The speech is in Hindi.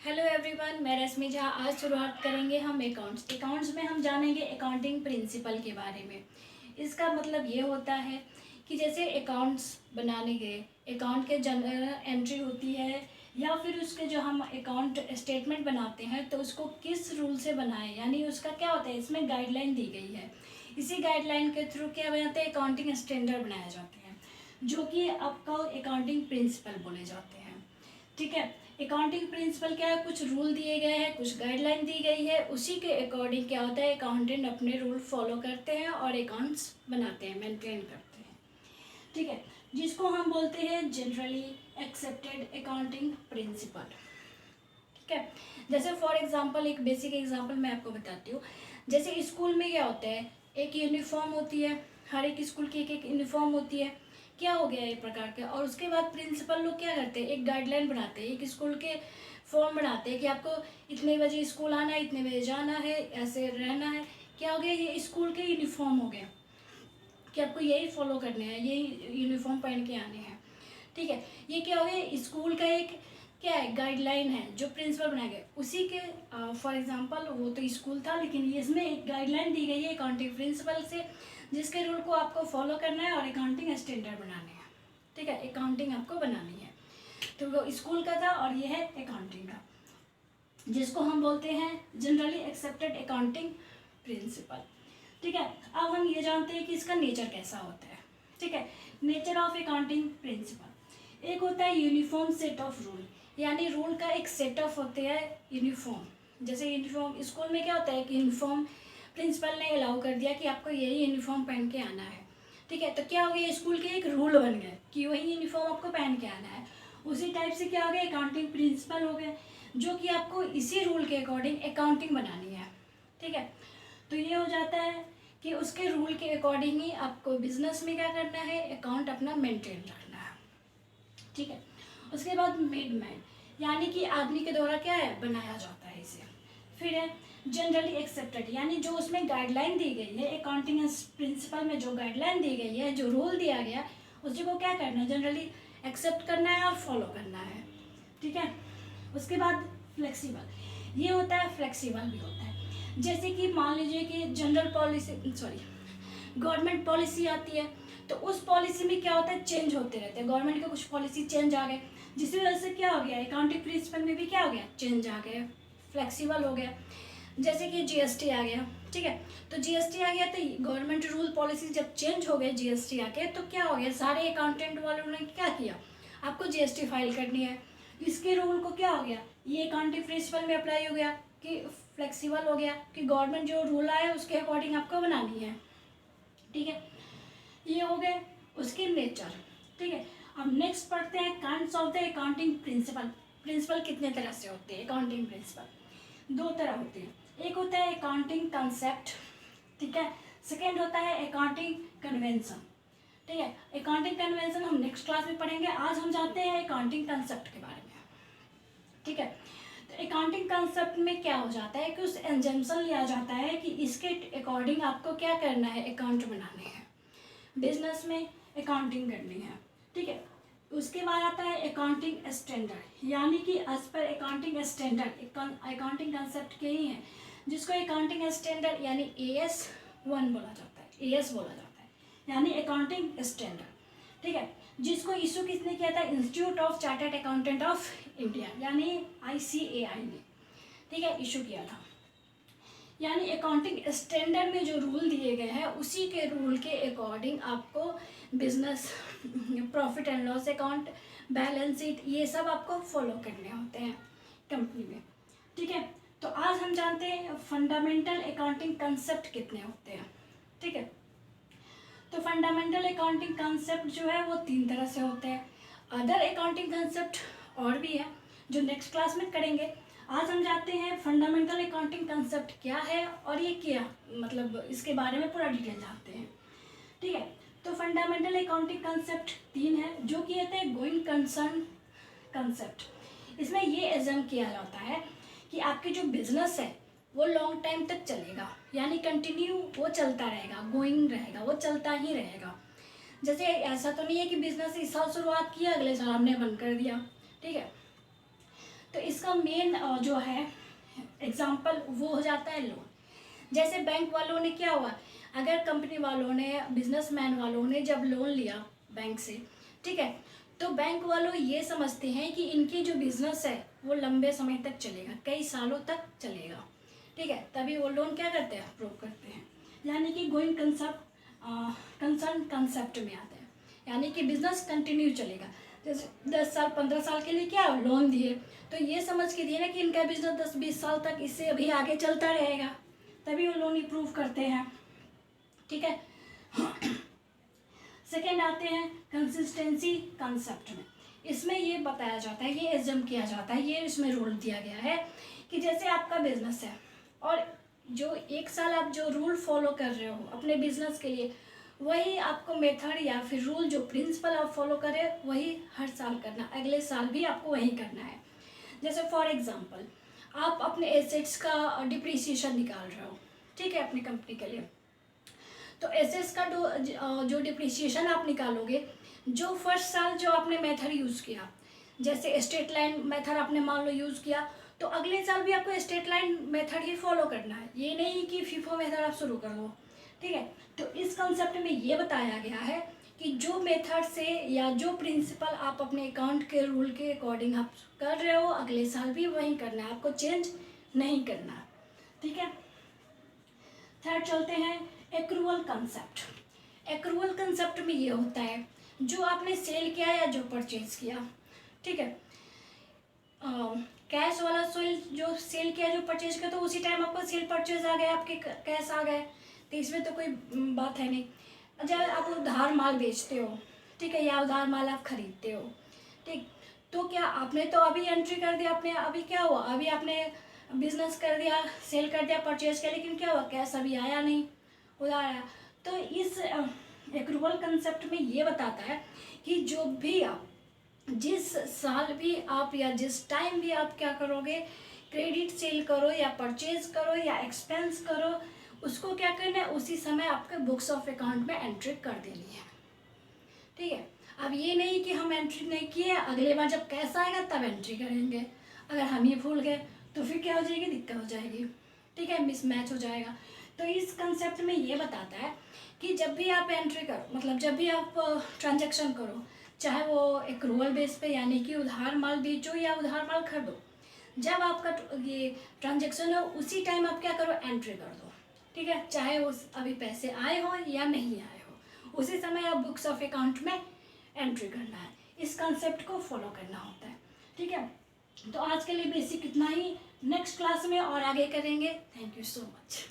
हेलो एवरीवन, मैं रश्मि झा। आज शुरुआत करेंगे हम अकाउंट्स में हम जानेंगे अकाउंटिंग प्रिंसिपल के बारे में। इसका मतलब ये होता है कि जैसे अकाउंट्स बनाने के अकाउंट के जनरल एंट्री होती है या फिर उसके जो हम अकाउंट स्टेटमेंट बनाते हैं तो उसको किस रूल से बनाएं, यानी उसका क्या होता है, इसमें गाइडलाइन दी गई है। इसी गाइडलाइन के थ्रू क्या बनाते हैं, अकाउंटिंग स्टैंडर्ड बनाए जाते हैं जो कि आपको अकाउंटिंग प्रिंसिपल बोले जाते हैं। ठीक है, अकाउंटिंग प्रिंसिपल क्या है, कुछ रूल दिए गए हैं, कुछ गाइडलाइन दी गई है, उसी के अकॉर्डिंग क्या होता है, अकाउंटेंट अपने रूल फॉलो करते हैं और अकाउंट्स बनाते हैं, मेंटेन करते हैं। ठीक है, जिसको हम बोलते हैं जनरली एक्सेप्टेड अकाउंटिंग प्रिंसिपल। ठीक है, जैसे फॉर एग्जांपल एक बेसिक एग्जांपल मैं आपको बताती हूँ। जैसे स्कूल में क्या होता है, एक यूनिफॉर्म होती है, हर एक स्कूल की एक एक यूनिफॉर्म होती है, क्या हो गया एक प्रकार के। और उसके बाद प्रिंसिपल लोग क्या करते हैं, एक गाइडलाइन बनाते हैं, एक स्कूल के फॉर्म बनाते हैं कि आपको इतने बजे स्कूल आना है, इतने बजे जाना है, ऐसे रहना है। क्या हो गया, ये स्कूल के यूनिफॉर्म हो गया कि आपको यही फॉलो करने हैं, यही यूनिफॉर्म पहन के आने हैं। ठीक है, ये क्या हो गया, स्कूल का एक क्या है, गाइडलाइन है जो प्रिंसिपल बनाया गया उसी के। फॉर एग्जांपल वो तो स्कूल था, लेकिन इसमें एक गाइडलाइन दी गई है अकाउंटिंग प्रिंसिपल से, जिसके रूल को आपको फॉलो करना है और अकाउंटिंग स्टैंडर्ड बनाने हैं। ठीक है, अकाउंटिंग आपको बनानी है। तो वो स्कूल का था और ये है अकाउंटिंग का, जिसको हम बोलते हैं जनरली एक्सेप्टेड अकाउंटिंग प्रिंसिपल। ठीक है, अब हम ये जानते हैं कि इसका नेचर कैसा होता है। ठीक है, नेचर ऑफ अकाउंटिंग प्रिंसिपल, एक होता है यूनिफॉर्म सेट ऑफ रूल, यानी रूल का एक सेट ऑफ होते हैं यूनिफॉर्म। जैसे यूनिफॉर्म स्कूल में क्या होता है कि यूनिफॉर्म प्रिंसिपल ने अलाउ कर दिया कि आपको यही यूनिफॉर्म पहन के आना है। ठीक है, तो क्या हो गया, स्कूल के एक रूल बन गए कि वही यूनिफॉर्म आपको पहन के आना है। उसी टाइप से क्या हो गया, अकाउंटिंग प्रिंसिपल हो गए जो कि आपको इसी रूल के अकॉर्डिंग अकाउंटिंग बनानी है। ठीक है, तो ये हो जाता है कि उसके रूल के अकॉर्डिंग ही आपको बिजनेस में क्या करना है, अकाउंट अपना मेंटेन रखना है। ठीक है, उसके बाद मिडमैन, यानी कि आदमी के द्वारा क्या है, बनाया जाता है इसे। फिर है जनरली एक्सेप्टेड, यानी जो उसमें गाइडलाइन दी गई है अकाउंटिंग प्रिंसिपल में, जो गाइडलाइन दी गई है, जो रूल दिया गया उसी को क्या करना है, जनरली एक्सेप्ट करना है और फॉलो करना है। ठीक है, उसके बाद फ्लेक्सिबल, ये होता है फ्लेक्सिबल भी होता है। जैसे कि मान लीजिए कि जनरल पॉलिसी गवर्नमेंट पॉलिसी आती है, तो उस पॉलिसी में क्या होता है, चेंज होते रहते हैं। गवर्नमेंट के कुछ पॉलिसी चेंज आ गए, जिसकी वजह से क्या हो गया, अकाउंटिंग प्रिंसिपल में भी क्या हो गया, चेंज आ गया, फ्लेक्सिबल हो गया। जैसे कि जीएसटी आ गया। ठीक है, तो जीएसटी आ गया तो गवर्नमेंट रूल पॉलिसी जब चेंज हो गए जीएसटी आके, तो क्या हो गया, सारे अकाउंटेंट वालों ने क्या किया, आपको जीएसटी फाइल करनी है। इसके रूल को क्या हो गया, ये अकाउंटिंग प्रिंसिपल में अप्लाई हो गया कि फ्लेक्सिबल हो गया कि गवर्नमेंट जो रूल आए उसके अकॉर्डिंग आपको बनानी है। ठीक है, ये हो गए उसके नेचर। ठीक है, अब नेक्स्ट पढ़ते हैं kinds of the accounting principle. Principle कितने तरह से होते हैं, अकाउंटिंग प्रिंसिपल दो तरह होते हैं। एक होता है अकाउंटिंग कंसेप्ट, ठीक है, सेकेंड होता है अकाउंटिंग कन्वेंशन। ठीक है, अकाउंटिंग कन्वेंशन हम नेक्स्ट क्लास में पढ़ेंगे, आज हम जानते हैं अकाउंटिंग कंसेप्ट के बारे में। ठीक है, तो अकाउंटिंग कंसेप्ट में क्या हो जाता है कि उस एग्जाम्पल लिया जाता है कि इसके अकॉर्डिंग आपको क्या करना है, अकाउंट बनाने हैं, बिजनेस में अकाउंटिंग करनी है। ठीक है, उसके बाद आता है अकाउंटिंग स्टैंडर्ड, यानी कि as per accounting standard accounting concept के ही हैं, जिसको अकाउंटिंग स्टैंडर्ड यानी AS1 बोला जाता है, AS बोला जाता है, यानी अकाउंटिंग स्टैंडर्ड। ठीक है, जिसको इशू किसने किया था, institute of chartered accountant of India यानी ICAI ने, ठीक है, इशू किया था। यानी अकाउंटिंग स्टैंडर्ड में जो रूल दिए गए हैं उसी के रूल के अकॉर्डिंग आपको business, profit and loss account, balance sheet, ये सब आपको फॉलो करने होते हैं कंपनी में। ठीक है, तो आज हम जानते हैं फंडामेंटल अकाउंटिंग कंसेप्ट कितने होते हैं। ठीक है, तो फंडामेंटल अकाउंटिंग कंसेप्ट जो है वो 3 तरह से होते हैं। अदर अकाउंटिंग कंसेप्ट और भी है जो नेक्स्ट क्लास में करेंगे। आज हम जानते हैं फंडामेंटल अकाउंटिंग कंसेप्ट क्या है और ये क्या, मतलब इसके बारे में पूरा डिटेल जानते हैं। ठीक है, तो फंडामेंटल अकाउंटिंग कंसेप्ट 3 है जो कि होते हैं गोइंग कंसर्न कंसेप्ट। इसमें ये एज्यूम किया जाता है कि आपके जो बिजनेस है वो लॉन्ग टाइम तक चलेगा, यानी कंटिन्यू वो चलता रहेगा, गोइंग रहेगा, वो चलता ही रहेगा। जैसे ऐसा तो नहीं है कि बिजनेस इस साल शुरुआत किया अगले साल हमने बंद कर दिया। ठीक है, तो इसका मेन जो है एग्जाम्पल वो हो जाता है लोन। जैसे बैंक वालों ने क्या हुआ, अगर कंपनी वालों ने, बिजनेसमैन वालों ने जब लोन लिया बैंक से, ठीक है, तो बैंक वालों ये समझते हैं कि इनकी जो बिजनेस है वो लंबे समय तक चलेगा, कई सालों तक चलेगा, ठीक है, तभी वो लोन क्या करते हैं, अप्रूव करते हैं। यानी कि गोइंग कंसर्न कंसेप्ट में आता है, यानी कि बिजनेस कंटिन्यू चलेगा। जैसे 10 साल 15 साल के लिए क्या लोन दिए, तो ये समझ के दिए ना कि इनका बिजनेस 10-20 साल तक इससे अभी आगे चलता रहेगा, तभी वो लोन अप्रूव करते हैं, ठीक है। सेकेंड आते हैं कंसिस्टेंसी कंसेप्ट में। इसमें ये बताया जाता है, ये एज्यूम किया जाता है, ये इसमें रूल दिया गया है कि जैसे आपका बिजनेस है और जो 1 साल आप जो रूल फॉलो कर रहे हो अपने बिजनेस के लिए, वही आपको मेथड या फिर रूल जो प्रिंसिपल आप फॉलो करें वही हर साल करना, अगले साल भी आपको वही करना है। जैसे फॉर एग्जांपल आप अपने एसेट्स का डिप्रिसिएशन निकाल रहे हो, ठीक है, अपनी कंपनी के लिए, तो एसेट्स का जो डिप्रिसिएशन आप निकालोगे, जो फर्स्ट साल जो आपने मेथड यूज़ किया, जैसे स्ट्रेट लाइन मेथड आपने मान लो यूज़ किया, तो अगले साल भी आपको स्ट्रेट लाइन मेथड ही फॉलो करना है, ये नहीं कि फीफो मेथड आप शुरू कर दो, ठीक है। तो इस कंसेप्ट में ये बताया गया है कि जो मेथड से या जो प्रिंसिपल आप अपने अकाउंट के रूल के अकॉर्डिंग आप कर रहे हो, अगले साल भी वही करना है, आपको चेंज नहीं करना, ठीक है। थर्ड चलते हैं एक्रूवल कंसेप्ट। एक्रूवल कंसेप्ट में ये होता है जो आपने सेल किया या जो परचेज किया, ठीक है, कैश वाला सेल जो सेल किया जो परचेज किया, तो उसी टाइम आपको सेल परचेज आ गया, आपके कैश आ गए, तो इसमें तो कोई बात है नहीं। जब आप उधार माल बेचते हो, ठीक है, या उधार माल आप खरीदते हो, ठीक, तो क्या आपने तो अभी एंट्री कर दिया, आपने अभी क्या हुआ, अभी आपने बिजनेस कर दिया, सेल कर दिया, परचेज किया, लेकिन क्या हुआ, कैश अभी आया नहीं, उधार आया। तो इस एक्रूवल कंसेप्ट में ये बताता है कि जो भी आप जिस साल भी आप या जिस टाइम भी आप क्या करोगे, क्रेडिट सेल करो या परचेज करो या एक्सपेंस करो, उसको क्या करना है, उसी समय आपके बुक्स ऑफ अकाउंट में एंट्री कर देनी है, ठीक है। अब ये नहीं कि हम एंट्री नहीं किए, अगले बार जब कैश आएगा तब एंट्री करेंगे, अगर हम ही भूल गए तो फिर क्या हो जाएगी, दिक्कत हो जाएगी, ठीक है, मिसमैच हो जाएगा। तो इस कंसेप्ट में ये बताता है कि जब भी आप एंट्री करो, मतलब जब भी आप ट्रांजैक्शन करो, चाहे वो एक्रूवल बेस पे यानी कि उधार माल बेचो या उधार माल खरीदो, जब आपका ये ट्रांजैक्शन हो उसी टाइम आप क्या करो, एंट्री कर दो, ठीक है, चाहे वो अभी पैसे आए हो या नहीं आए हो, उसी समय आप बुक्स ऑफ अकाउंट में एंट्री करना है, इस कंसेप्ट को फॉलो करना होता है, ठीक है। तो आज के लिए बेसिक इतना ही, नेक्स्ट क्लास में और आगे करेंगे। Thank you so much.